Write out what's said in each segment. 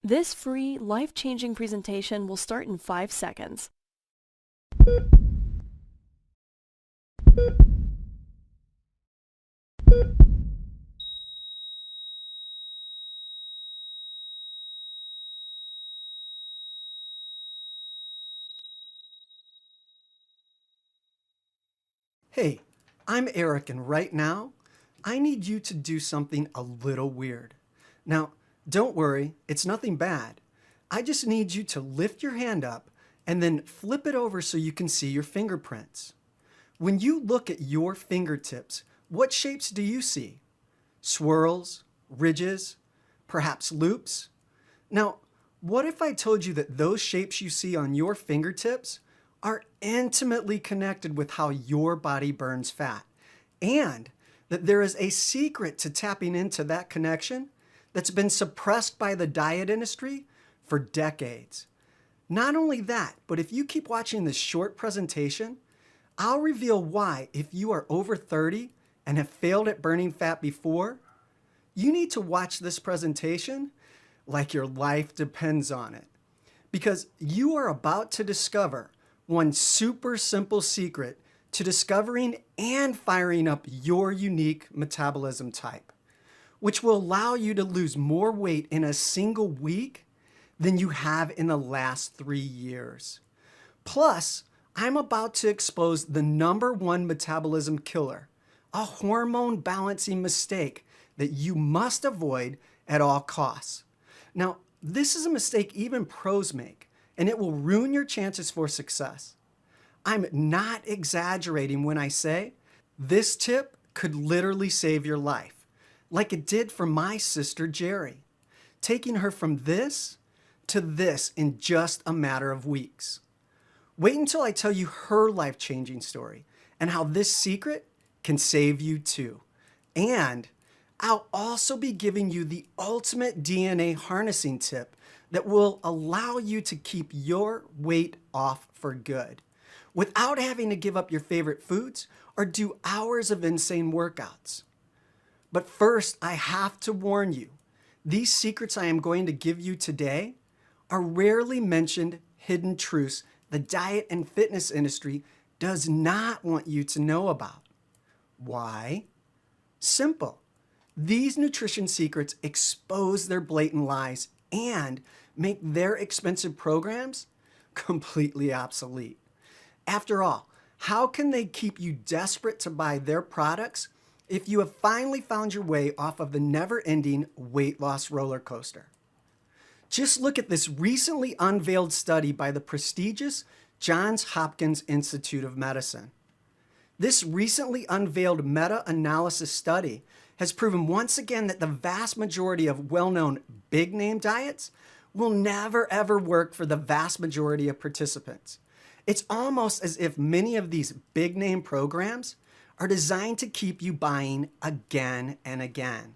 This free, life-changing presentation will start in 5 seconds. Hey, I'm Eric, and right now, I need you to do something a little weird. Now, don't worry, it's nothing bad. I just need you to lift your hand up and then flip it over so you can see your fingerprints. When you look at your fingertips, what shapes do you see? Swirls, ridges, perhaps loops? Now, what if I told you that those shapes you see on your fingertips are intimately connected with how your body burns fat, and that there is a secret to tapping into that connection that's been suppressed by the diet industry for decades? Not only that, but if you keep watching this short presentation, I'll reveal why, if you are over 30 and have failed at burning fat before, you need to watch this presentation like your life depends on it. Because you are about to discover one super simple secret to discovering and firing up your unique metabolism type, which will allow you to lose more weight in a single week than you have in the last 3 years. Plus, I'm about to expose the #1 metabolism killer, a hormone balancing mistake that you must avoid at all costs. Now, this is a mistake even pros make, and it will ruin your chances for success. I'm not exaggerating when I say this tip could literally save your life, like it did for my sister Jerry, taking her from this to this in just a matter of weeks. Wait until I tell you her life-changing story and how this secret can save you too. And I'll also be giving you the ultimate DNA harnessing tip that will allow you to keep your weight off for good without having to give up your favorite foods or do hours of insane workouts. But first, I have to warn you, these secrets I am going to give you today are rarely mentioned hidden truths the diet and fitness industry does not want you to know about. Why? Simple. These nutrition secrets expose their blatant lies and make their expensive programs completely obsolete. After all, how can they keep you desperate to buy their products if you have finally found your way off of the never-ending weight loss roller coaster? Just look at this recently unveiled study by the prestigious Johns Hopkins Institute of Medicine. This recently unveiled meta-analysis study has proven once again that the vast majority of well-known big-name diets will never ever work for the vast majority of participants. It's almost as if many of these big-name programs are designed to keep you buying again and again.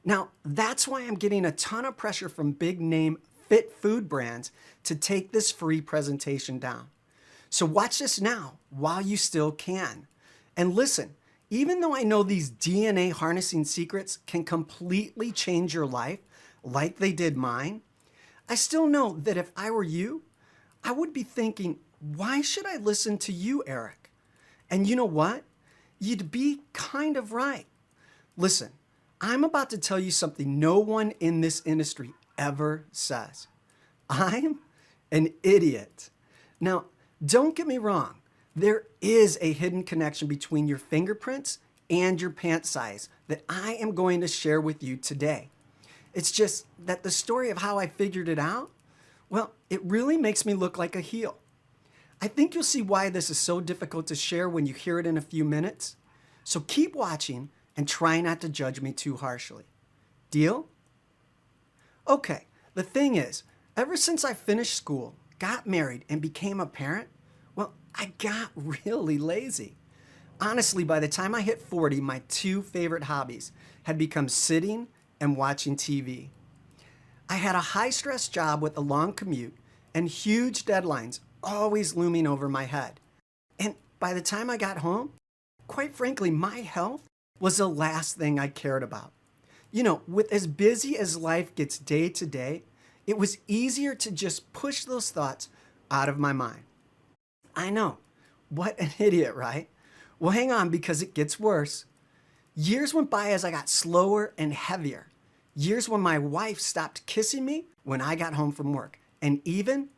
Now, that's why I'm getting a ton of pressure from big-name fit food brands to take this free presentation down. So watch this now while you still can. And listen, even though I know these DNA harnessing secrets can completely change your life like they did mine, I still know that if I were you, I would be thinking, why should I listen to you, Eric? And you know what? You'd be kind of right. Listen, I'm about to tell you something no one in this industry ever says. I'm an idiot. Now, don't get me wrong. There is a hidden connection between your fingerprints and your pant size that I am going to share with you today. It's just that the story of how I figured it out, well, it really makes me look like a heel. I think you'll see why this is so difficult to share when you hear it in a few minutes. So keep watching and try not to judge me too harshly. Deal? Okay, the thing is, ever since I finished school, got married, and became a parent, well, I got really lazy. Honestly, by the time I hit 40, my 2 favorite hobbies had become sitting and watching TV. I had a high-stress job with a long commute and huge deadlines always looming over my head. And by the time I got home, quite frankly, my health was the last thing I cared about. You know, with as busy as life gets day to day, it was easier to just push those thoughts out of my mind. I know. What an idiot, right? Well, hang on because it gets worse. Years went by as I got slower and heavier. Years when my wife stopped kissing me when I got home from work. And even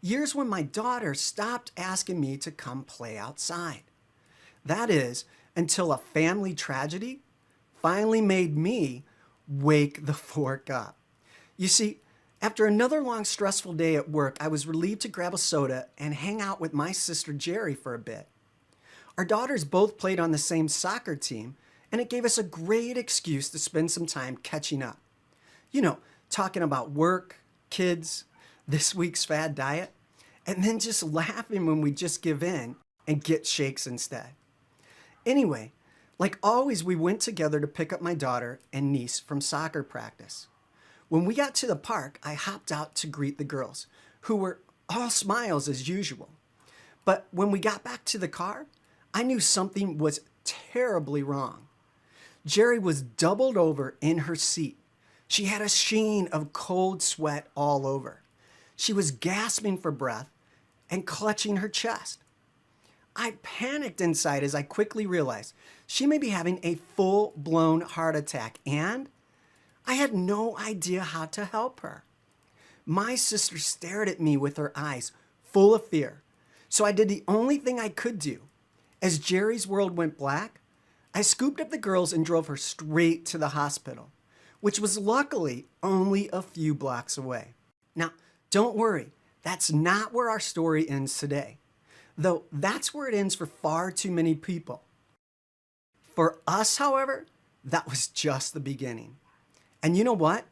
years when my daughter stopped asking me to come play outside. That is, until a family tragedy finally made me wake the fork up. You see, after another long stressful day at work, I was relieved to grab a soda and hang out with my sister Jerry for a bit. Our daughters both played on the same soccer team, and it gave us a great excuse to spend some time catching up. You know, talking about work, kids, this week's fad diet, and then just laughing when we just give in and get shakes instead. Anyway, like always, we went together to pick up my daughter and niece from soccer practice. When we got to the park, I hopped out to greet the girls, who were all smiles as usual. But when we got back to the car, I knew something was terribly wrong. Jerry was doubled over in her seat. She had a sheen of cold sweat all over. She was gasping for breath and clutching her chest. I panicked inside as I quickly realized she may be having a full-blown heart attack, and I had no idea how to help her. My sister stared at me with her eyes full of fear, so I did the only thing I could do. As Jerry's world went black, I scooped up the girls and drove her straight to the hospital, which was luckily only a few blocks away. Now, don't worry, that's not where our story ends today, though that's where it ends for far too many people. For us, however, that was just the beginning. And you know what?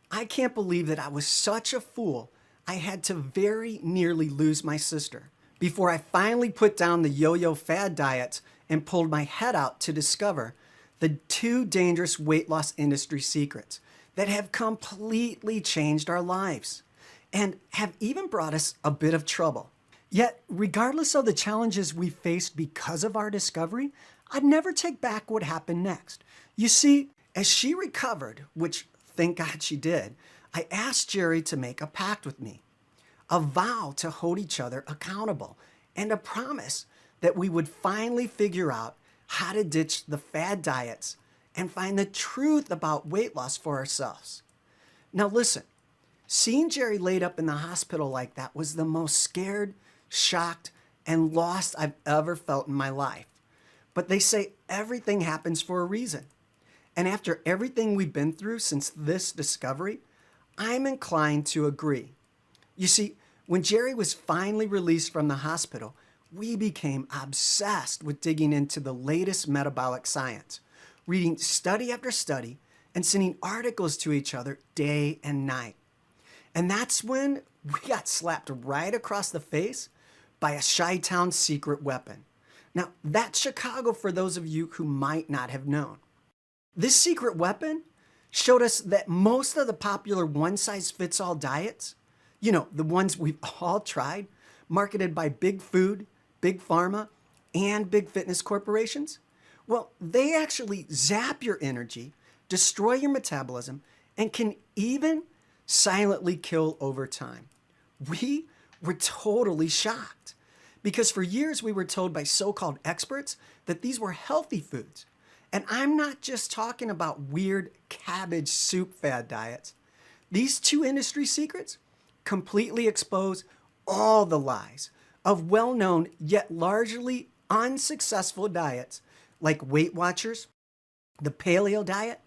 I can't believe that I was such a fool. I had to very nearly lose my sister before I finally put down the yo-yo fad diets and pulled my head out to discover the two dangerous weight loss industry secrets that have completely changed our lives and have even brought us a bit of trouble. Yet, regardless of the challenges we faced because of our discovery, I'd never take back what happened next. You see, as she recovered, which thank God she did, I asked Jerry to make a pact with me, a vow to hold each other accountable, and a promise that we would finally figure out how to ditch the fad diets and find the truth about weight loss for ourselves. Now listen, seeing Jerry laid up in the hospital like that was the most scared, shocked, and lost I've ever felt in my life. But they say everything happens for a reason. And after everything we've been through since this discovery, I'm inclined to agree. You see, when Jerry was finally released from the hospital, we became obsessed with digging into the latest metabolic science, reading study after study, and sending articles to each other day and night. And that's when we got slapped right across the face by a Chi-Town secret weapon. Now, that's Chicago for those of you who might not have known. This secret weapon showed us that most of the popular one-size-fits-all diets, you know, the ones we've all tried, marketed by big food, big pharma, and big fitness corporations, well, they actually zap your energy, destroy your metabolism, and can even silently kill over time. We were totally shocked because for years we were told by so-called experts that these were healthy foods. And I'm not just talking about weird cabbage soup fad diets. These two industry secrets completely expose all the lies of well-known yet largely unsuccessful diets like Weight Watchers, the Paleo diet,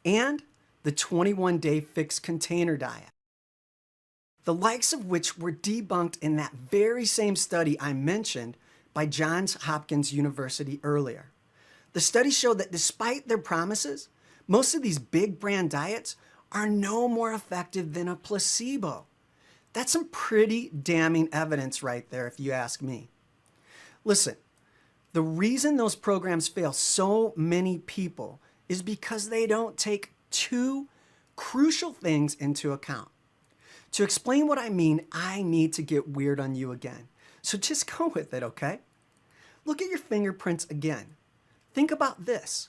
and the 21-day fixed container diet, the likes of which were debunked in that very same study I mentioned by Johns Hopkins University earlier. The study showed that despite their promises, most of these big brand diets are no more effective than a placebo. That's some pretty damning evidence right there, if you ask me. Listen, the reason those programs fail so many people is because they don't take two crucial things into account. To explain what I mean, I need to get weird on you again. So just go with it, okay? Look at your fingerprints again. Think about this.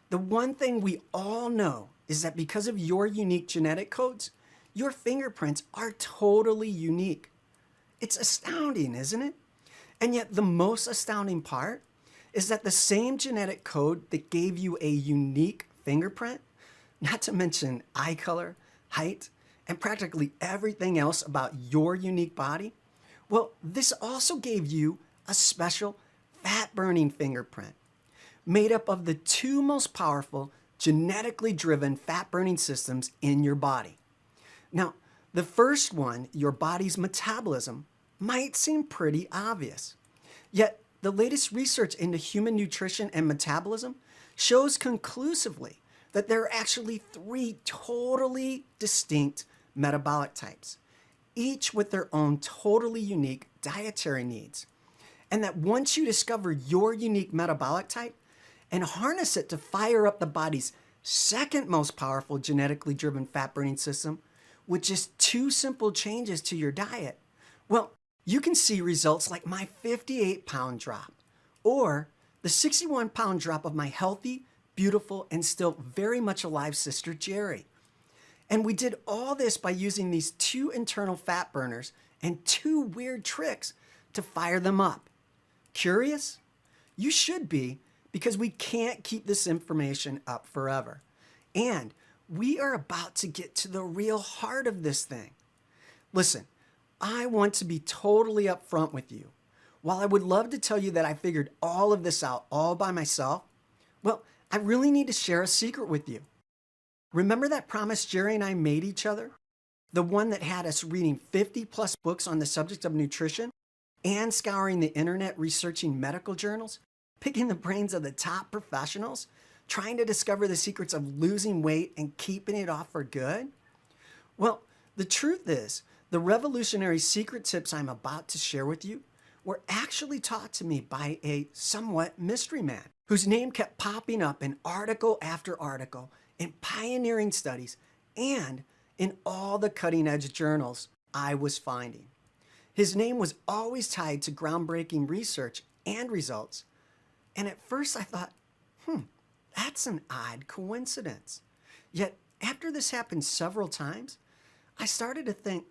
The one thing we all know is that because of your unique genetic codes, Your fingerprints are totally unique. It's astounding, isn't it? And yet the most astounding part is that the same genetic code that gave you a unique fingerprint, not to mention eye color, height, and practically everything else about your unique body, well, this also gave you a special fat-burning fingerprint made up of the two most powerful genetically driven fat-burning systems in your body. Now, the first one, your body's metabolism, might seem pretty obvious. Yet, the latest research into human nutrition and metabolism shows conclusively that there are actually three totally distinct metabolic types, each with their own totally unique dietary needs. And that once you discover your unique metabolic type and harness it to fire up the body's second most powerful genetically driven fat-burning system with just two simple changes to your diet, well, you can see results like my 58-pound drop or the 61-pound drop of my healthy, beautiful, and still very much alive sister, Jerry. And we did all this by using these two internal fat burners and two weird tricks to fire them up. Curious? You should be, because we can't keep this information up forever. And we are about to get to the real heart of this thing. Listen, I want to be totally upfront with you. While I would love to tell you that I figured all of this out all by myself, well, I really need to share a secret with you. Remember that promise Jerry and I made each other? The one that had us reading 50 plus books on the subject of nutrition and scouring the internet researching medical journals, picking the brains of the top professionals, trying to discover the secrets of losing weight and keeping it off for good? Well, the truth is, the revolutionary secret tips I'm about to share with you were actually taught to me by a somewhat mystery man whose name kept popping up in article after article in pioneering studies and in all the cutting-edge journals I was finding. His name was always tied to groundbreaking research and results. And at first I thought, that's an odd coincidence. Yet after this happened several times, I started to think,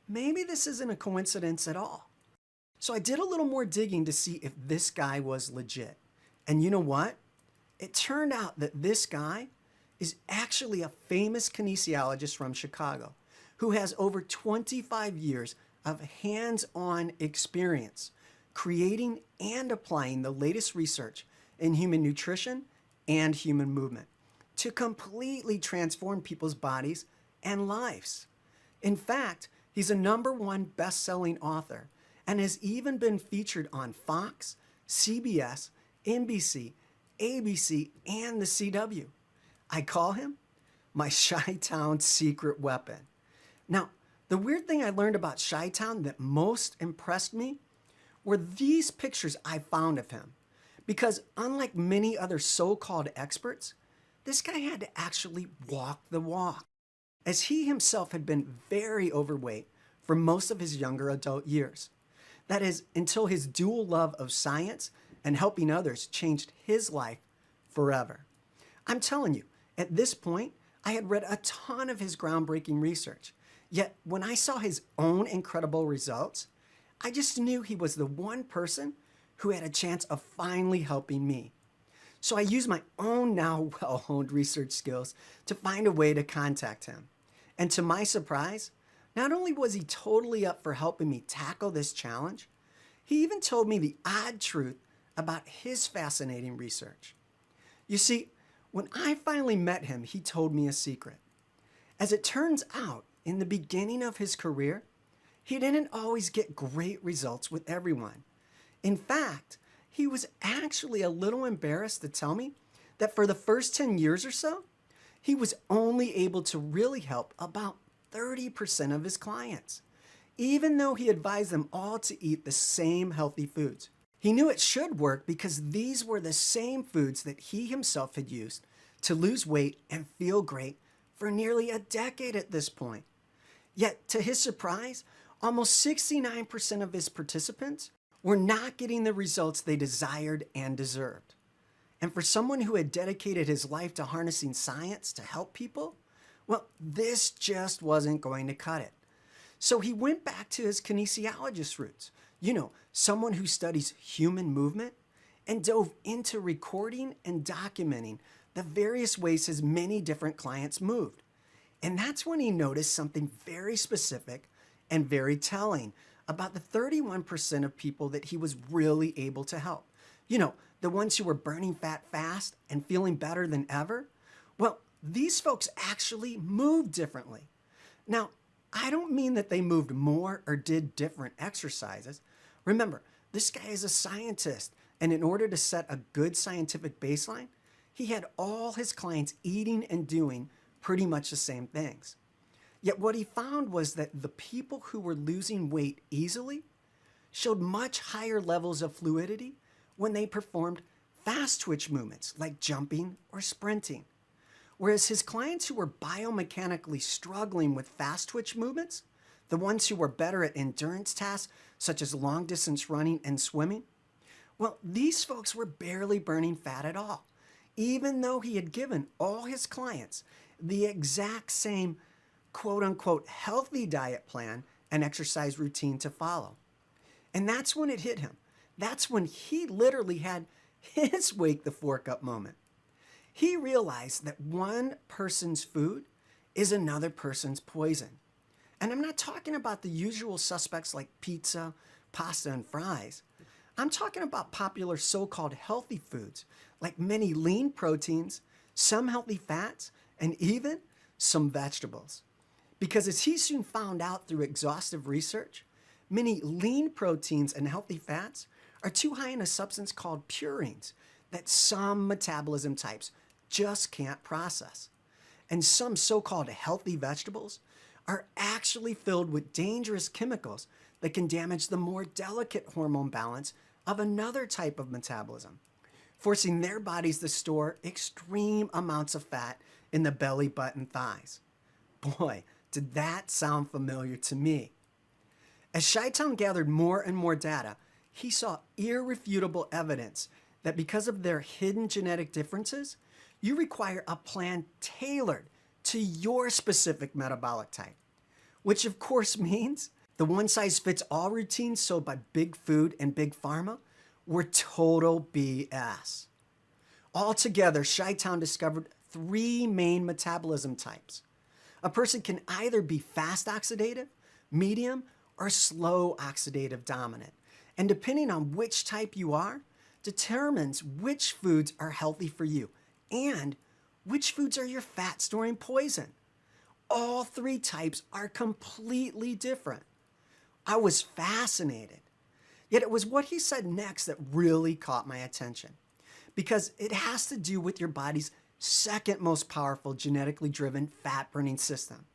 maybe this isn't a coincidence at all. So I did a little more digging to see if this guy was legit. And you know what? It turned out that this guy is actually a famous kinesiologist from Chicago who has over 25 years of hands-on experience creating and applying the latest research in human nutrition and human movement to completely transform people's bodies and lives. In fact, he's a #1 best-selling author and has even been featured on Fox, CBS, NBC, ABC, and the CW. I call him my Chi-Town secret weapon. Now, the weird thing I learned about Chi-Town that most impressed me were these pictures I found of him. Because unlike many other so-called experts, this guy had to actually walk the walk, as he himself had been very overweight for most of his younger adult years. That is, until his dual love of science and helping others changed his life forever. I'm telling you, at this point, I had read a ton of his groundbreaking research. Yet when I saw his own incredible results, I just knew he was the one person who had a chance of finally helping me. So I used my own now well-honed research skills to find a way to contact him. And to my surprise, not only was he totally up for helping me tackle this challenge, he even told me the odd truth about his fascinating research. You see, when I finally met him, he told me a secret. As it turns out, in the beginning of his career, he didn't always get great results with everyone. In fact, he was actually a little embarrassed to tell me that for the first 10 years or so, he was only able to really help about 30% of his clients, even though he advised them all to eat the same healthy foods. He knew it should work because these were the same foods that he himself had used to lose weight and feel great for nearly a decade at this point. Yet, to his surprise, almost 69% of his participants were not getting the results they desired and deserved. And for someone who had dedicated his life to harnessing science to help people, Well, this just wasn't going to cut it. So he went back to his kinesiologist roots, someone who studies human movement, and dove into recording and documenting the various ways his many different clients moved. And that's when he noticed something very specific and very telling about the 31% of people that he was really able to help. The ones who were burning fat fast and feeling better than ever. Well, these folks actually moved differently. Now, I don't mean that they moved more or did different exercises. Remember, this guy is a scientist, and in order to set a good scientific baseline, he had all his clients eating and doing pretty much the same things. Yet what he found was that the people who were losing weight easily showed much higher levels of fluidity when they performed fast twitch movements like jumping or sprinting. Whereas his clients who were biomechanically struggling with fast twitch movements, the ones who were better at endurance tasks such as long distance running and swimming, well, these folks were barely burning fat at all, even though he had given all his clients the exact same quote unquote healthy diet plan and exercise routine to follow. And that's when it hit him. That's when he literally had his wake the fork up moment. He realized that one person's food is another person's poison. And I'm not talking about the usual suspects like pizza, pasta, and fries. I'm talking about popular so-called healthy foods like many lean proteins, some healthy fats, and even some vegetables. Because as he soon found out through exhaustive research, many lean proteins and healthy fats are too high in a substance called purines that some metabolism types just can't process. And some so-called healthy vegetables are actually filled with dangerous chemicals that can damage the more delicate hormone balance of another type of metabolism, forcing their bodies to store extreme amounts of fat in the belly, butt, and thighs. Boy, did that sound familiar to me. As Chi-Town gathered more and more data, he saw irrefutable evidence that because of their hidden genetic differences, you require a plan tailored to your specific metabolic type, which of course means the one-size-fits-all routines sold by big food and big pharma were total BS. Altogether, Chi-Town discovered 3 main metabolism types. A person can either be fast oxidative, medium, or slow oxidative dominant. And depending on which type you are, determines which foods are healthy for you and which foods are your fat storing poison. All 3 types are completely different. I was fascinated. Yet it was what he said next that really caught my attention, because it has to do with your body's second most powerful genetically driven fat burning system.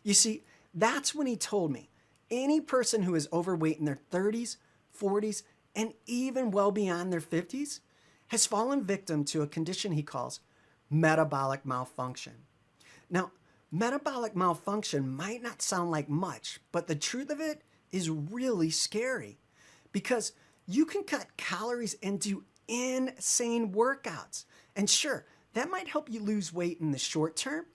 You see, that's when he told me any person who is overweight in their 30s, 40s, and even well beyond their 50s has fallen victim to a condition he calls metabolic malfunction. Now, metabolic malfunction might not sound like much, but the truth of it is really scary, because you can cut calories and do insane workouts. And sure, that might help you lose weight in the short term,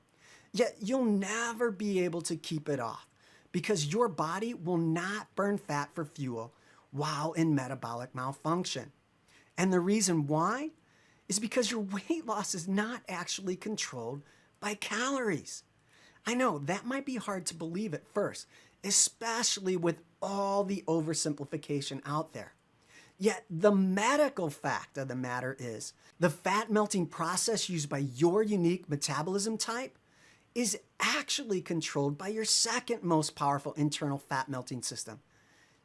yet you'll never be able to keep it off because your body will not burn fat for fuel while in metabolic malfunction. And the reason why is because your weight loss is not actually controlled by calories. I know that might be hard to believe at first, especially with all the oversimplification out there. Yet the medical fact of the matter is the fat melting process used by your unique metabolism type is actually controlled by your second most powerful internal fat melting system,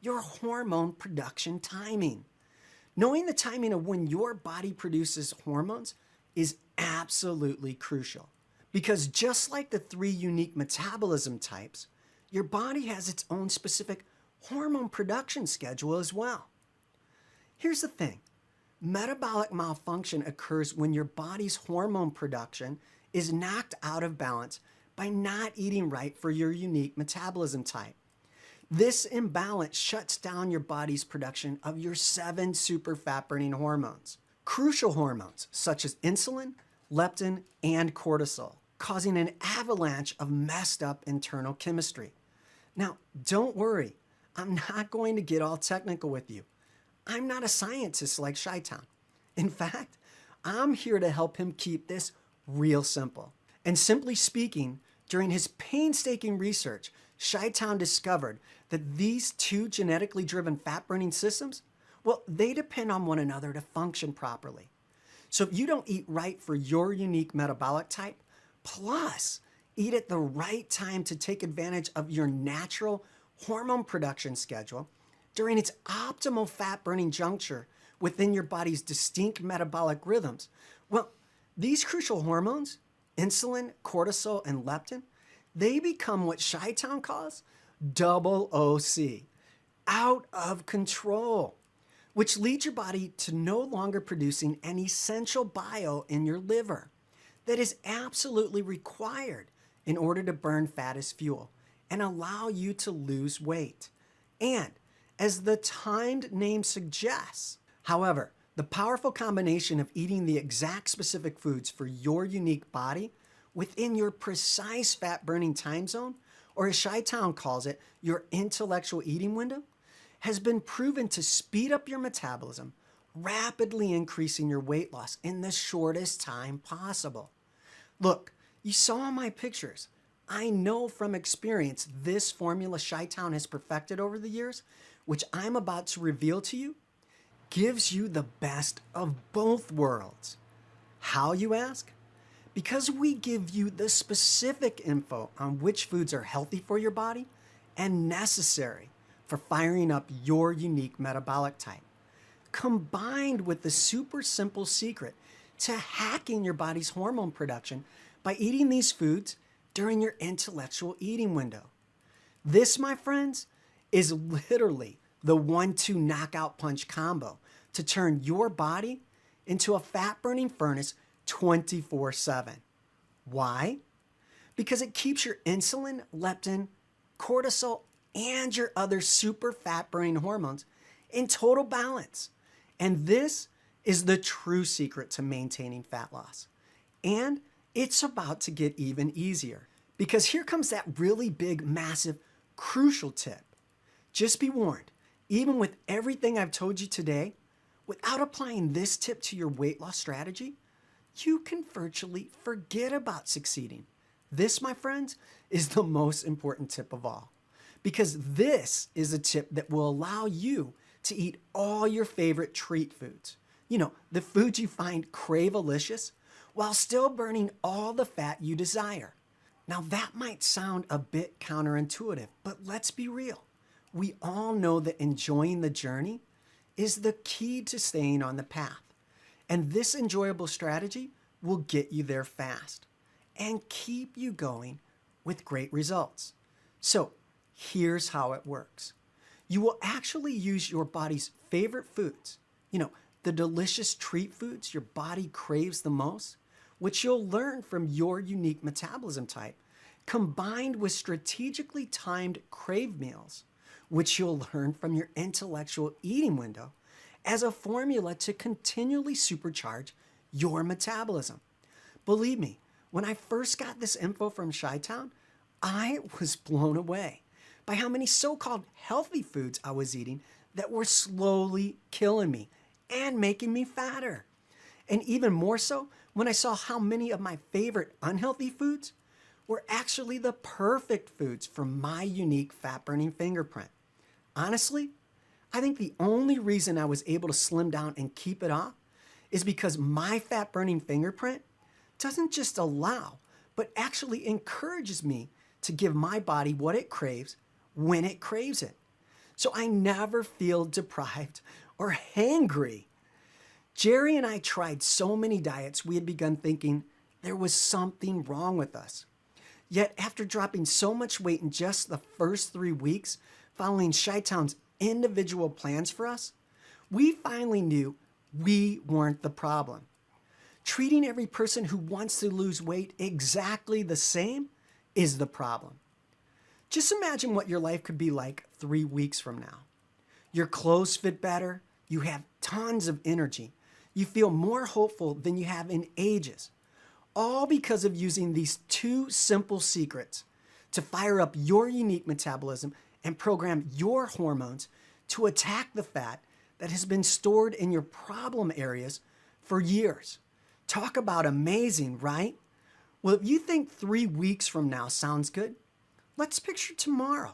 your hormone production timing. Knowing the timing of when your body produces hormones is absolutely crucial, because just like the 3 unique metabolism types, your body has its own specific hormone production schedule as well. Here's the thing. Metabolic malfunction occurs when your body's hormone production is knocked out of balance by not eating right for your unique metabolism type. This imbalance shuts down your body's production of your 7 super fat-burning hormones, crucial hormones such as insulin, leptin, and cortisol. causing an avalanche of messed up internal chemistry. Now, don't worry, I'm not going to get all technical with you. I'm not a scientist like Chi-Town. In fact, I'm here to help him keep this real simple. And simply speaking, during his painstaking research, Chi-Town discovered that these two genetically driven fat-burning systems, well, they depend on one another to function properly. So if you don't eat right for your unique metabolic type, plus eat at the right time to take advantage of your natural hormone production schedule during its optimal fat-burning juncture within your body's distinct metabolic rhythms, well, these crucial hormones, insulin, cortisol, and leptin, they become what Chi-Town calls double OC, out of control, which leads your body to no longer producing an essential bile in your liver that is absolutely required in order to burn fat as fuel and allow you to lose weight. And as the timed name suggests, however, the powerful combination of eating the exact specific foods for your unique body within your precise fat-burning time zone, or as Chi-Town calls it, your intellectual eating window, has been proven to speed up your metabolism, rapidly increasing your weight loss in the shortest time possible. Look, you saw in my pictures. I know from experience this formula Chi-Town has perfected over the years, which I'm about to reveal to you, gives you the best of both worlds. How, you ask? Because we give you the specific info on which foods are healthy for your body and necessary for firing up your unique metabolic type, combined with the super simple secret to hacking your body's hormone production by eating these foods during your intellectual eating window. This, my friends, is literally the 1-2 knockout punch combo to turn your body into a fat-burning furnace 24/7. Why? Because it keeps your insulin, leptin, cortisol, and your other super fat-burning hormones in total balance. And this is the true secret to maintaining fat loss. And it's about to get even easier. Because here comes that really big, massive, crucial tip. Just be warned, even with everything I've told you today, without applying this tip to your weight loss strategy, you can virtually forget about succeeding. This, my friends, is the most important tip of all. Because this is a tip that will allow you to eat all your favorite treat foods. You know, the foods you find crave-alicious while still burning all the fat you desire. Now that might sound a bit counterintuitive, but let's be real. We all know that enjoying the journey is the key to staying on the path. And this enjoyable strategy will get you there fast and keep you going with great results. So here's how it works. You will actually use your body's favorite foods, the delicious treat foods your body craves the most, which you'll learn from your unique metabolism type, combined with strategically timed crave meals, which you'll learn from your intellectual eating window, as a formula to continually supercharge your metabolism. Believe me, when I first got this info from Chi-Town, I was blown away by how many so-called healthy foods I was eating that were slowly killing me and making me fatter. And even more so when I saw how many of my favorite unhealthy foods were actually the perfect foods for my unique fat-burning fingerprint. Honestly, I think the only reason I was able to slim down and keep it off is because my fat-burning fingerprint doesn't just allow, but actually encourages me to give my body what it craves when it craves it. So I never feel deprived or hangry. Jerry and I tried so many diets we had begun thinking there was something wrong with us. Yet after dropping so much weight in just the first 3 weeks following Chi-Town's individual plans for us, we finally knew we weren't the problem. Treating every person who wants to lose weight exactly the same is the problem. Just imagine what your life could be like 3 weeks from now. Your clothes fit better, you have tons of energy, you feel more hopeful than you have in ages, all because of using these two simple secrets to fire up your unique metabolism and program your hormones to attack the fat that has been stored in your problem areas for years. Talk about amazing, right? Well, if you think 3 weeks from now sounds good, let's picture tomorrow.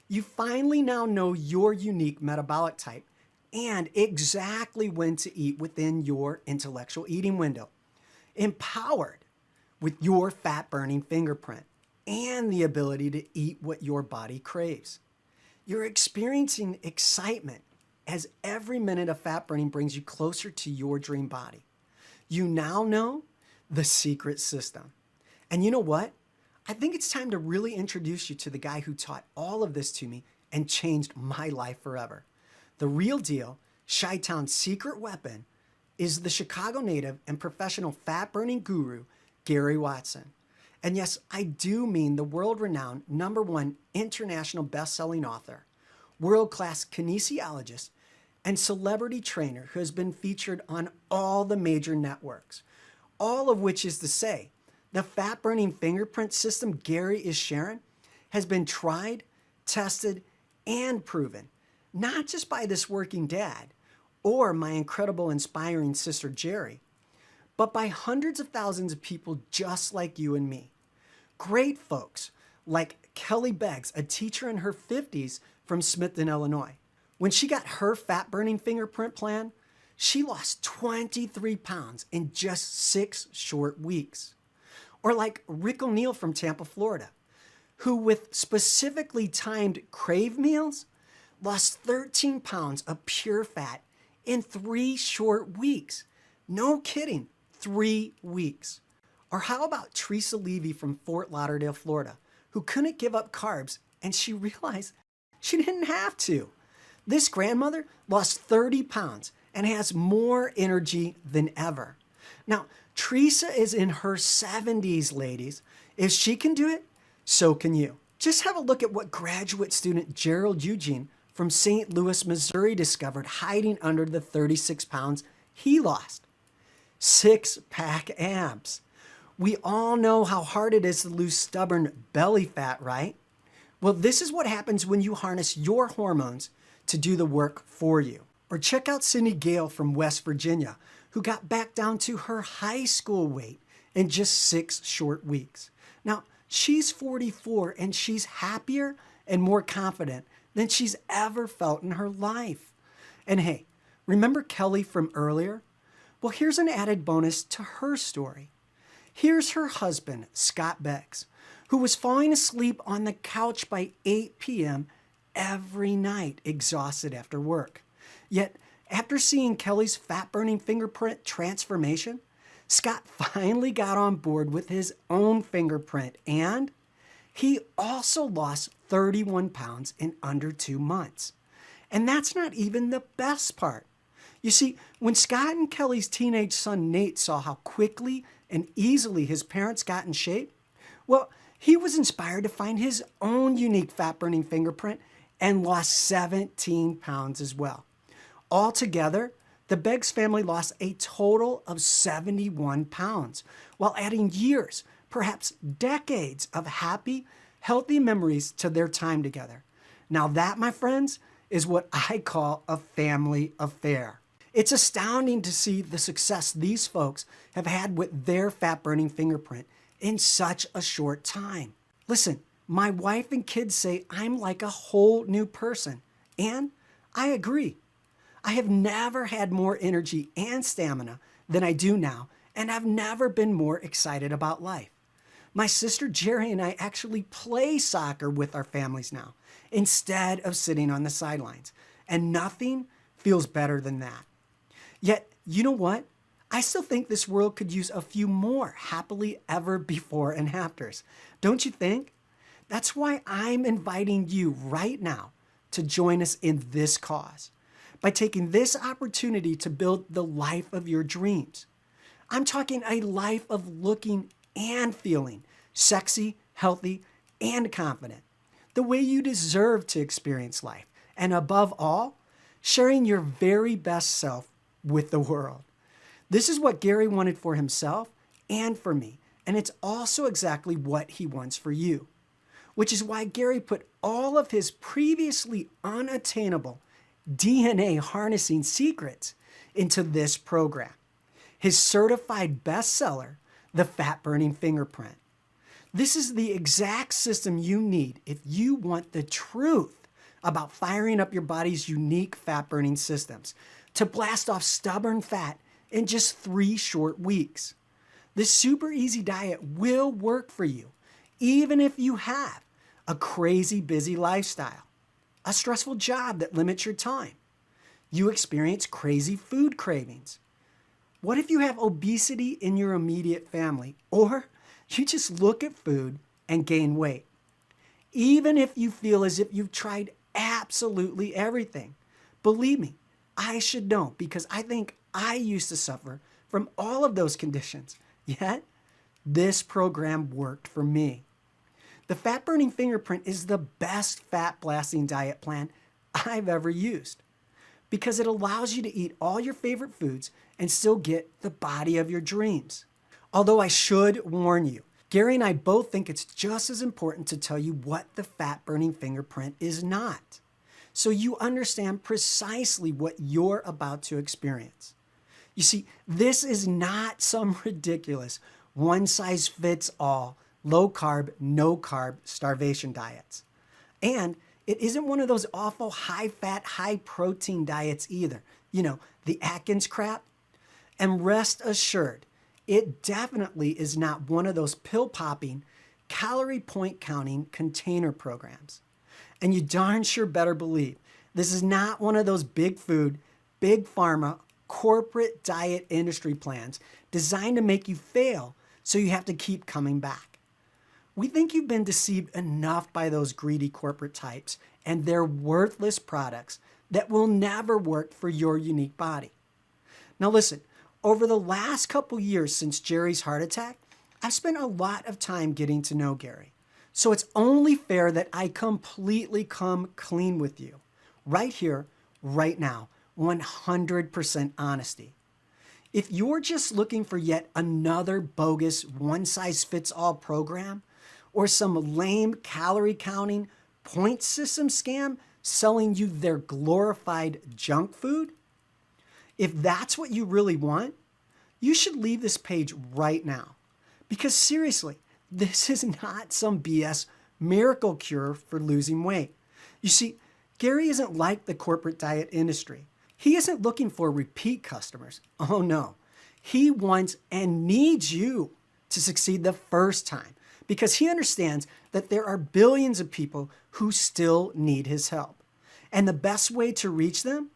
You finally now know your unique metabolic type and exactly when to eat within your intellectual eating window. Empowered with your fat-burning fingerprint and the ability to eat what your body craves. You're experiencing excitement as every minute of fat burning brings you closer to your dream body. You now know the secret system. And you know what? I think it's time to really introduce you to the guy who taught all of this to me and changed my life forever. The real deal, Chi-Town's secret weapon, is the Chicago native and professional fat-burning guru, Gary Watson. And yes, I do mean the world-renowned #1 international best-selling author, world-class kinesiologist, and celebrity trainer who has been featured on all the major networks. All of which is to say, the fat-burning fingerprint system Gary is sharing has been tried, tested, and proven, not just by this working dad or my incredible, inspiring sister Jerry, but by hundreds of thousands of people just like you and me. Great folks like Kelly Beggs, a teacher in her 50s from Smithton, Illinois. When she got her fat-burning fingerprint plan, she lost 23 pounds in just 6 short weeks. Or like Rick O'Neill from Tampa, Florida, who with specifically timed crave meals, lost 13 pounds of pure fat in 3 short weeks. No kidding, 3 weeks. Or how about Teresa Levy from Fort Lauderdale, Florida, who couldn't give up carbs and she realized she didn't have to. This grandmother lost 30 pounds and has more energy than ever. Now, Teresa is in her 70s, ladies. If she can do it, so can you. Just have a look at what graduate student Gerald Eugene from St. Louis, Missouri discovered hiding under the 36 pounds he lost. 6-pack abs. We all know how hard it is to lose stubborn belly fat, right? Well, this is what happens when you harness your hormones to do the work for you. Or check out Cindy Gale from West Virginia, who got back down to her high school weight in just 6 short weeks. Now, she's 44 and she's happier and more confident than she's ever felt in her life. And hey, remember Kelly from earlier? Well, here's an added bonus to her story. Here's her husband, Scott Beggs, who was falling asleep on the couch by 8 p.m. every night, exhausted after work. Yet, after seeing Kelly's fat-burning fingerprint transformation, Scott finally got on board with his own fingerprint, and he also lost 31 pounds in under 2 months. And that's not even the best part. You see, when Scott and Kelly's teenage son Nate saw how quickly and easily his parents got in shape, well, he was inspired to find his own unique fat-burning fingerprint and lost 17 pounds as well. Altogether, the Beggs family lost a total of 71 pounds while adding years, perhaps decades of happy, healthy memories to their time together. Now that, my friends, is what I call a family affair. It's astounding to see the success these folks have had with their fat-burning fingerprint in such a short time. Listen, my wife and kids say I'm like a whole new person, and I agree. I have never had more energy and stamina than I do now, and I've never been more excited about life. My sister Jerry and I actually play soccer with our families now, instead of sitting on the sidelines, and nothing feels better than that. Yet, you know what? I still think this world could use a few more happily ever before and afters. Don't you think? That's why I'm inviting you right now to join us in this cause by taking this opportunity to build the life of your dreams. I'm talking a life of looking and feeling sexy, healthy, and confident, the way you deserve to experience life, and above all, sharing your very best self with the world. This is what Gary wanted for himself and for me, and it's also exactly what he wants for you. Which is why Gary put all of his previously unattainable DNA harnessing secrets into this program. His certified bestseller, The Fat Burning Fingerprint. This is the exact system you need if you want the truth about firing up your body's unique fat burning systems to blast off stubborn fat in just 3 short weeks. This super easy diet will work for you, even if you have a crazy busy lifestyle, a stressful job that limits your time, you experience crazy food cravings. What if you have obesity in your immediate family, or you just look at food and gain weight? Even if you feel as if you've tried absolutely everything, believe me, I should know because I think I used to suffer from all of those conditions. Yet, this program worked for me. The Fat Burning Fingerprint is the best fat blasting diet plan I've ever used because it allows you to eat all your favorite foods and still get the body of your dreams. Although I should warn you, Gary and I both think it's just as important to tell you what the Fat Burning Fingerprint is not, so you understand precisely what you're about to experience. You see, this is not some ridiculous one-size-fits-all, low-carb, no-carb starvation diets. And it isn't one of those awful high-fat, high-protein diets either. You know, the Atkins crap. And rest assured, it definitely is not one of those pill-popping, calorie point counting container programs. And you darn sure better believe this is not one of those big food, big pharma, corporate diet industry plans designed to make you fail so you have to keep coming back. We think you've been deceived enough by those greedy corporate types and their worthless products that will never work for your unique body. Now listen, over the last couple years since Jerry's heart attack, I've spent a lot of time getting to know Gary. So it's only fair that I completely come clean with you. Right here, right now, 100% honesty. If you're just looking for yet another bogus one-size-fits-all program or some lame calorie counting point system scam selling you their glorified junk food, if that's what you really want, you should leave this page right now. Because seriously, this is not some BS miracle cure for losing weight. You see, Gary isn't like the corporate diet industry. He isn't looking for repeat customers. Oh no. He wants and needs you to succeed the first time because he understands that there are billions of people who still need his help. And the best way to reach them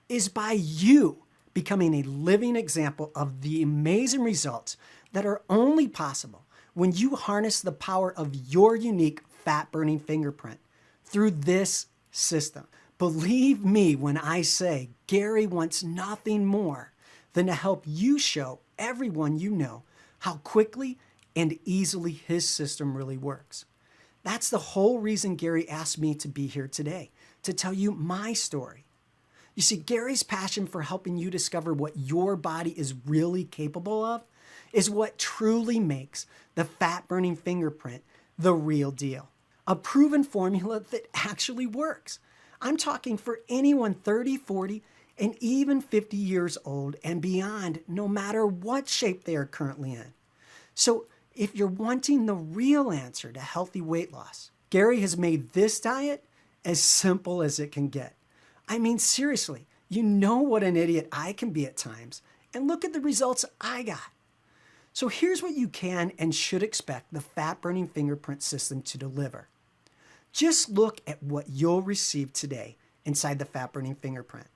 is by you becoming a living example of the amazing results that are only possible when you harness the power of your unique fat-burning fingerprint through this system. Believe me when I say Gary wants nothing more than to help you show everyone you know how quickly and easily his system really works. That's the whole reason Gary asked me to be here today, to tell you my story. You see, Gary's passion for helping you discover what your body is really capable of is what truly makes the fat-burning fingerprint the real deal. A proven formula that actually works. I'm talking for anyone 30, 40, and even 50 years old and beyond, no matter what shape they are currently in. So if you're wanting the real answer to healthy weight loss, Gary has made this diet as simple as it can get. I mean, seriously, you know what an idiot I can be at times, and look at the results I got. So here's what you can and should expect the fat-burning fingerprint system to deliver. Just look at what you'll receive today inside the fat-burning fingerprint.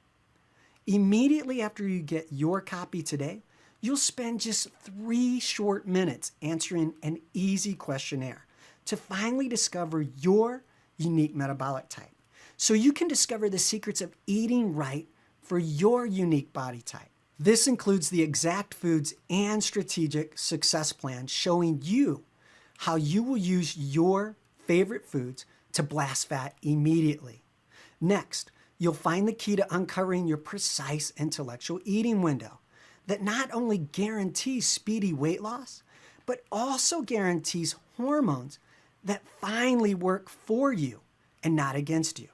Immediately after you get your copy today, you'll spend just 3 short minutes answering an easy questionnaire to finally discover your unique metabolic type, so you can discover the secrets of eating right for your unique body type. This includes the exact foods and strategic success plan showing you how you will use your favorite foods to blast fat immediately. Next, you'll find the key to uncovering your precise intellectual eating window that not only guarantees speedy weight loss, but also guarantees hormones that finally work for you and not against you.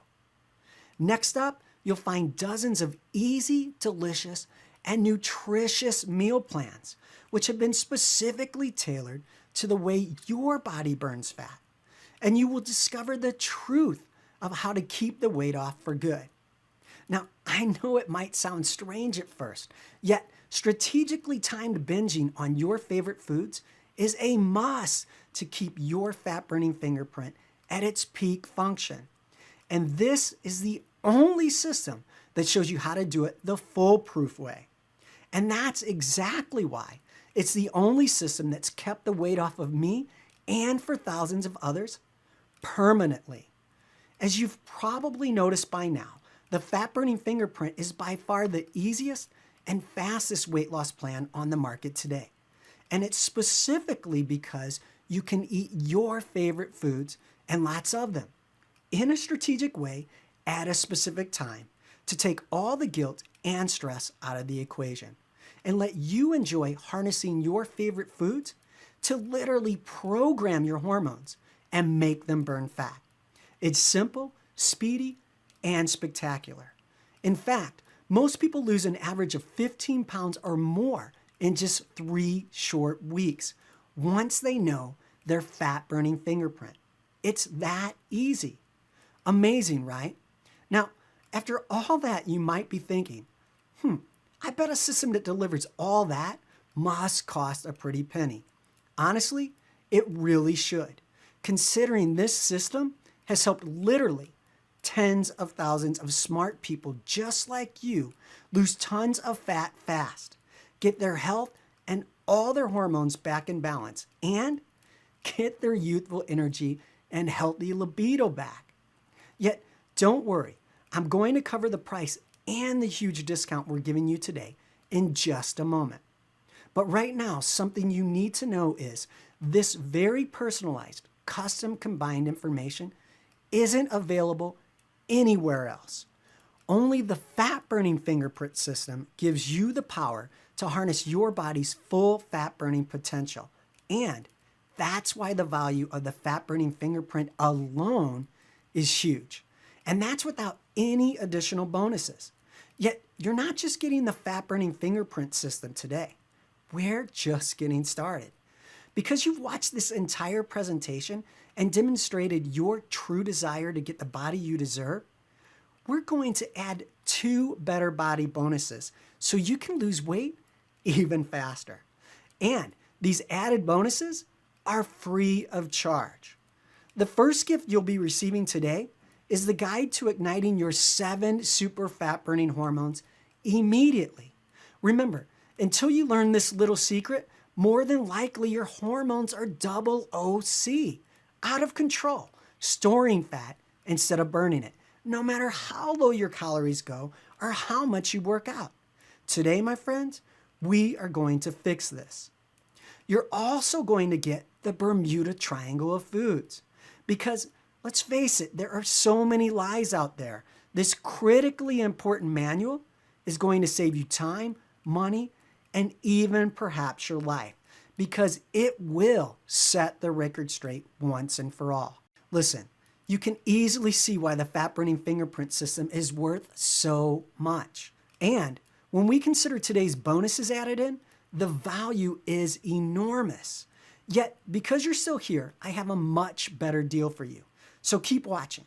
Next up, you'll find dozens of easy, delicious, and nutritious meal plans, which have been specifically tailored to the way your body burns fat. And you will discover the truth of how to keep the weight off for good. Now, I know it might sound strange at first, yet strategically timed binging on your favorite foods is a must to keep your fat-burning fingerprint at its peak function. And this is the only system that shows you how to do it the foolproof way. And that's exactly why it's the only system that's kept the weight off of me and for thousands of others permanently. As you've probably noticed by now, the fat-burning fingerprint is by far the easiest and fastest weight loss plan on the market today. And it's specifically because you can eat your favorite foods and lots of them in a strategic way at a specific time to take all the guilt and stress out of the equation and let you enjoy harnessing your favorite foods to literally program your hormones and make them burn fat. It's simple, speedy, and spectacular. In fact, most people lose an average of 15 pounds or more in just 3 short weeks once they know their fat-burning fingerprint. It's that easy. Amazing, right? Now, after all that, you might be thinking, I bet a system that delivers all that must cost a pretty penny. Honestly, it really should, considering this system has helped literally tens of thousands of smart people just like you lose tons of fat fast, get their health and all their hormones back in balance, and get their youthful energy and healthy libido back. Yet, don't worry, I'm going to cover the price and the huge discount we're giving you today in just a moment. But right now, something you need to know is this very personalized, custom combined information isn't available anywhere else. Only the fat-burning fingerprint system gives you the power to harness your body's full fat-burning potential. And that's why the value of the fat-burning fingerprint alone is huge. And that's without any additional bonuses. Yet, you're not just getting the fat-burning fingerprint system today. We're just getting started. Because you've watched this entire presentation and demonstrated your true desire to get the body you deserve, we're going to add 2 better body bonuses so you can lose weight even faster. And these added bonuses are free of charge. The first gift you'll be receiving today is the guide to igniting your 7 super fat-burning hormones immediately. Remember, until you learn this little secret, more than likely your hormones are double OC, out of control, storing fat instead of burning it, no matter how low your calories go or how much you work out. Today, my friends, we are going to fix this. You're also going to get the Bermuda Triangle of foods because, let's face it, there are so many lies out there. This critically important manual is going to save you time, money, and even perhaps your life because it will set the record straight once and for all. Listen, you can easily see why the fat-burning fingerprint system is worth so much. And when we consider today's bonuses added in, the value is enormous. Yet, because you're still here, I have a much better deal for you. So keep watching.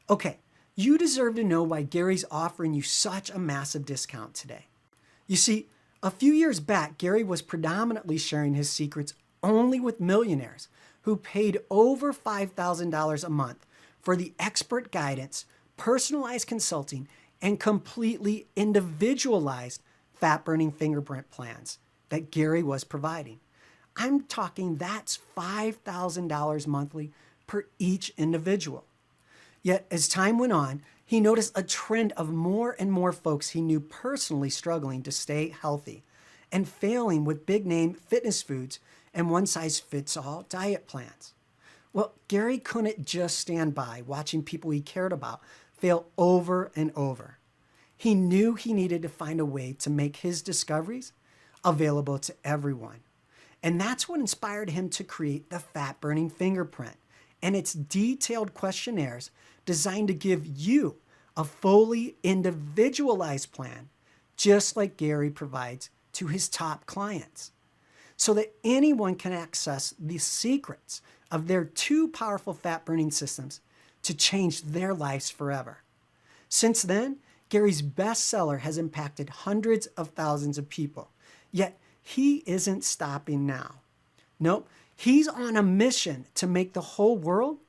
Okay, you deserve to know why Gary's offering you such a massive discount today. You see, a few years back, Gary was predominantly sharing his secrets only with millionaires who paid over $5,000 a month for the expert guidance, personalized consulting, and completely individualized fat-burning fingerprint plans that Gary was providing. I'm talking that's $5,000 monthly per each individual. Yet as time went on, he noticed a trend of more and more folks he knew personally struggling to stay healthy and failing with big-name fitness foods and one-size-fits-all diet plans. Well, Gary couldn't just stand by watching people he cared about fail over and over. He knew he needed to find a way to make his discoveries available to everyone. And that's what inspired him to create the fat-burning fingerprint and its detailed questionnaires designed to give you a fully individualized plan, just like Gary provides to his top clients, so that anyone can access the secrets of their two powerful fat-burning systems to change their lives forever. Since then, Gary's bestseller has impacted hundreds of thousands of people, yet he isn't stopping now. Nope, he's on a mission to make the whole world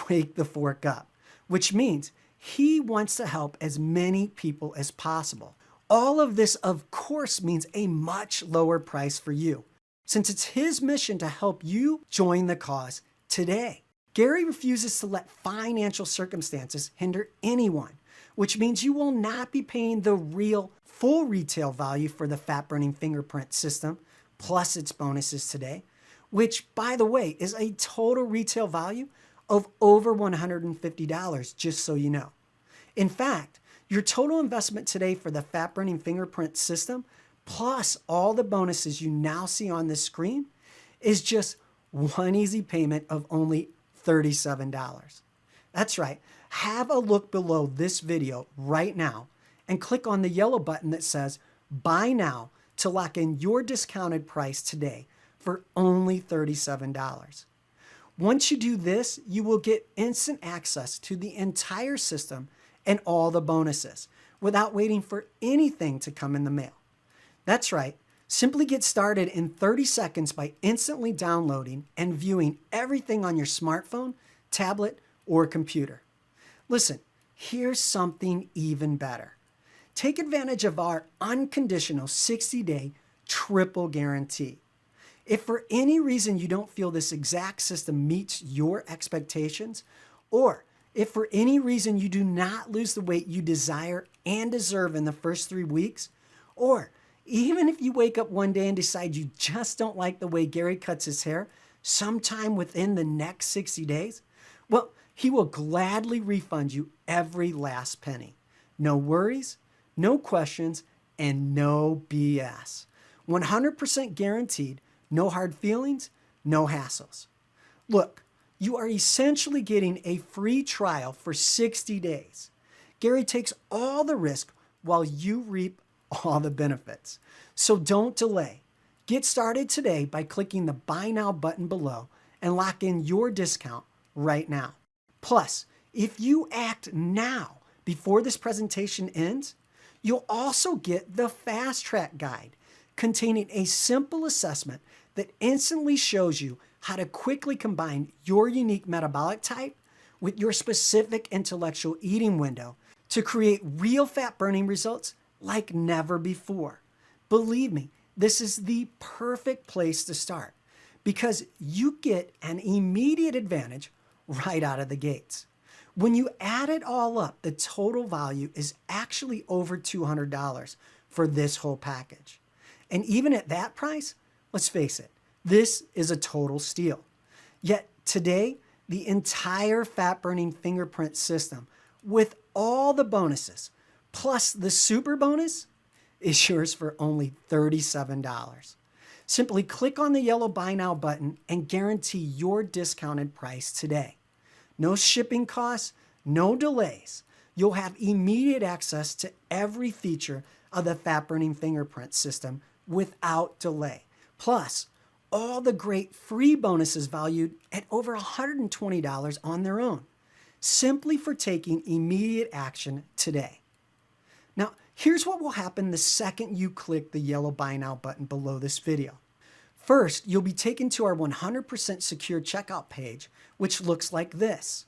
wake the fork up, which means he wants to help as many people as possible. All of this, of course, means a much lower price for you, since it's his mission to help you join the cause today. Gary refuses to let financial circumstances hinder anyone, which means you will not be paying the real full retail value for the fat-burning fingerprint system, plus its bonuses today, which, by the way, is a total retail value of over $150, just so you know. In fact, your total investment today for the fat-burning fingerprint system, plus all the bonuses you now see on this screen, is just one easy payment of only $37. That's right. Have a look below this video right now and click on the yellow button that says Buy Now to lock in your discounted price today for only $37. Once you do this, you will get instant access to the entire system and all the bonuses without waiting for anything to come in the mail. That's right. Simply get started in 30 seconds by instantly downloading and viewing everything on your smartphone, tablet, or computer. Listen, here's something even better. Take advantage of our unconditional 60-day triple guarantee. If for any reason you don't feel this exact system meets your expectations, or if for any reason you do not lose the weight you desire and deserve in the first 3 weeks, or even if you wake up one day and decide you just don't like the way Gary cuts his hair sometime within the next 60 days, well, he will gladly refund you every last penny. No worries, no questions, and no BS. 100% guaranteed, no hard feelings, no hassles. Look, you are essentially getting a free trial for 60 days. Gary takes all the risk while you reap all the benefits. So don't delay. Get started today by clicking the Buy Now button below and lock in your discount right now. Plus, if you act now before this presentation ends, you'll also get the Fast Track Guide containing a simple assessment that instantly shows you how to quickly combine your unique metabolic type with your specific intellectual eating window to create real fat burning results like never before. Believe me, this is the perfect place to start because you get an immediate advantage right out of the gates. When you add it all up, the total value is actually over $200 for this whole package. And even at that price, let's face it, this is a total steal. Yet today, the entire fat-burning fingerprint system with all the bonuses, plus the super bonus, is yours for only $37. Simply click on the yellow Buy Now button and guarantee your discounted price today. No shipping costs, no delays. You'll have immediate access to every feature of the fat-burning fingerprint system without delay. Plus, all the great free bonuses valued at over $120 on their own, simply for taking immediate action today. Now, here's what will happen the second you click the yellow Buy Now button below this video. First, you'll be taken to our 100% secure checkout page, which looks like this.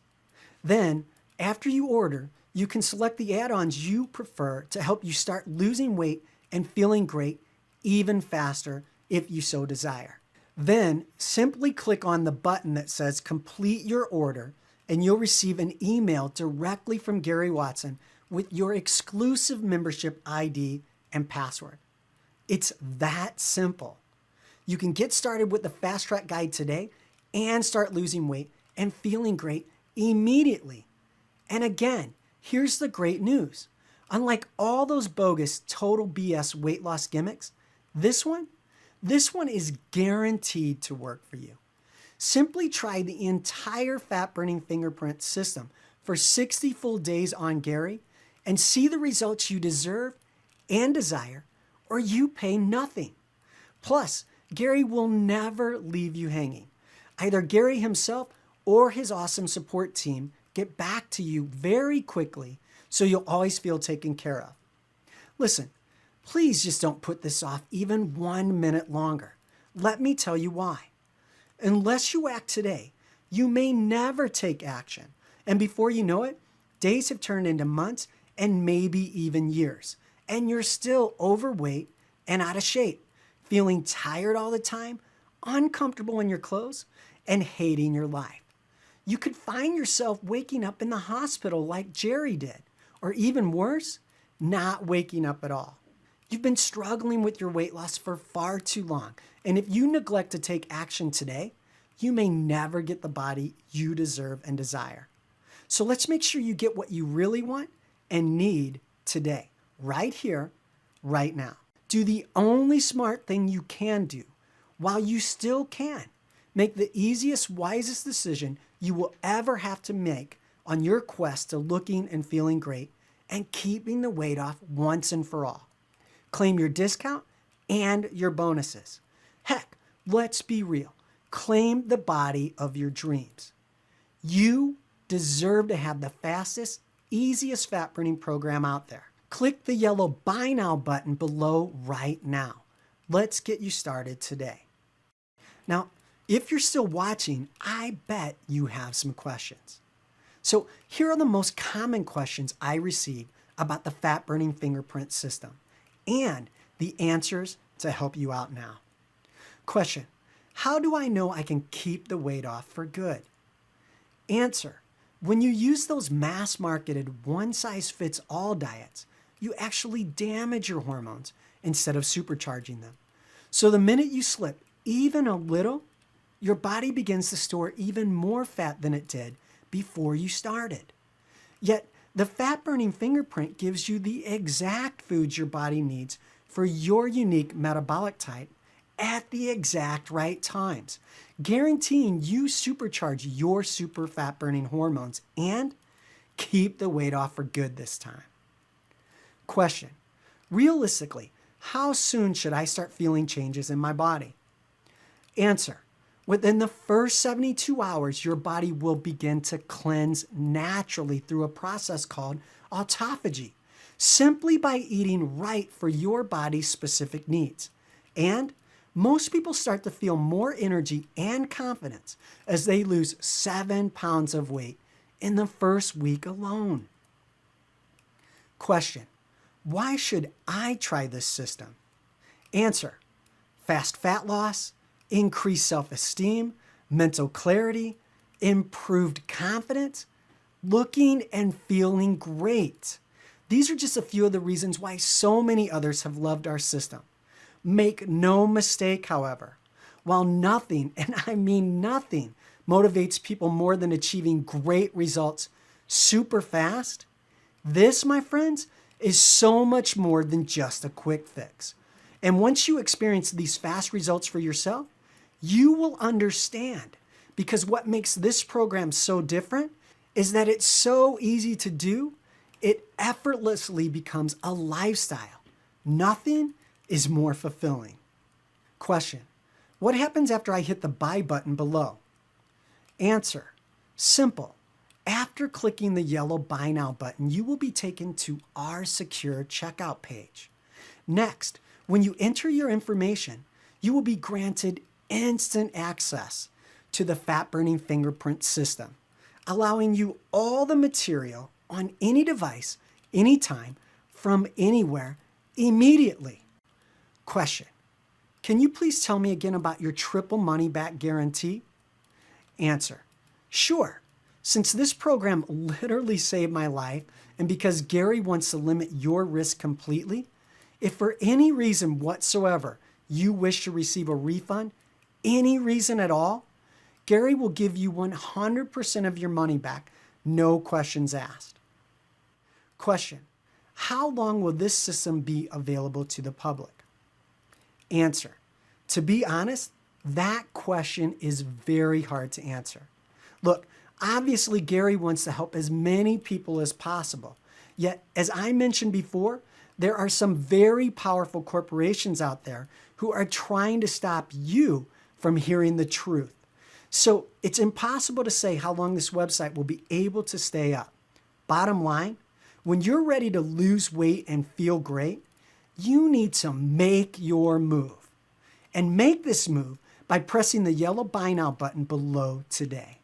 Then, after you order, you can select the add-ons you prefer to help you start losing weight and feeling great even faster if you so desire. Then, simply click on the button that says Complete Your Order, and you'll receive an email directly from Gary Watson with your exclusive membership ID and password. It's that simple. You can get started with the Fast Track Guide today and start losing weight and feeling great immediately. And again, here's the great news. Unlike all those bogus total BS weight loss gimmicks, this one, This one is guaranteed to work for you. Simply try the entire fat-burning fingerprint system for 60 full days on Gary and see the results you deserve and desire, or you pay nothing. Plus, Gary will never leave you hanging. Either Gary himself or his awesome support team get back to you very quickly so you'll always feel taken care of. Listen, please just don't put this off even 1 minute longer. Let me tell you why. Unless you act today, you may never take action. And before you know it, days have turned into months and maybe even years. And you're still overweight and out of shape, feeling tired all the time, uncomfortable in your clothes, and hating your life. You could find yourself waking up in the hospital like Jerry did, or even worse, not waking up at all. You've been struggling with your weight loss for far too long, and if you neglect to take action today, you may never get the body you deserve and desire. So let's make sure you get what you really want and need today, right here, right now. Do the only smart thing you can do while you still can. Make the easiest, wisest decision you will ever have to make on your quest to looking and feeling great and keeping the weight off once and for all. Claim your discount and your bonuses. Heck, let's be real. Claim the body of your dreams. You deserve to have the fastest, easiest fat burning program out there. Click the yellow Buy Now button below right now. Let's get you started today. Now, if you're still watching, I bet you have some questions. So here are the most common questions I receive about the fat burning fingerprint system and the answers to help you out now. Question: how do I know I can keep the weight off for good? Answer: when you use those mass-marketed one-size-fits-all diets, you actually damage your hormones instead of supercharging them. So the minute you slip even a little, your body begins to store even more fat than it did before you started. Yet, the fat-burning fingerprint gives you the exact foods your body needs for your unique metabolic type at the exact right times, guaranteeing you supercharge your super fat-burning hormones and keep the weight off for good this time. Question: realistically, how soon should I start feeling changes in my body? Answer: within the first 72 hours, your body will begin to cleanse naturally through a process called autophagy, simply by eating right for your body's specific needs. And most people start to feel more energy and confidence as they lose 7 pounds of weight in the first week alone. Question: why should I try this system? Answer: fast fat loss, increased self-esteem, mental clarity, improved confidence, looking and feeling great. These are just a few of the reasons why so many others have loved our system. Make no mistake, however, while nothing, and I mean nothing, motivates people more than achieving great results super fast, this, my friends, is so much more than just a quick fix. And once you experience these fast results for yourself, you will understand, because what makes this program so different is that it's so easy to do, it effortlessly becomes a lifestyle. Nothing is more fulfilling. Question: what happens after I hit the buy button below? Answer: simple. After clicking the yellow Buy Now button, you will be taken to our secure checkout page. Next, when you enter your information, you will be granted instant access to the fat-burning fingerprint system, allowing you all the material on any device, anytime, from anywhere, immediately. Question: can you please tell me again about your triple money-back guarantee? Answer: sure. Since this program literally saved my life, and because Gary wants to limit your risk completely, if for any reason whatsoever you wish to receive a refund, any reason at all, Gary will give you 100% of your money back, no questions asked. Question: how long will this system be available to the public? Answer: To be honest, that question is very hard to answer. Look, obviously Gary wants to help as many people as possible. Yet, as I mentioned before, there are some very powerful corporations out there who are trying to stop you from hearing the truth. So it's impossible to say how long this website will be able to stay up. Bottom line, when you're ready to lose weight and feel great, you need to make your move. And make this move by pressing the yellow Buy Now button below today.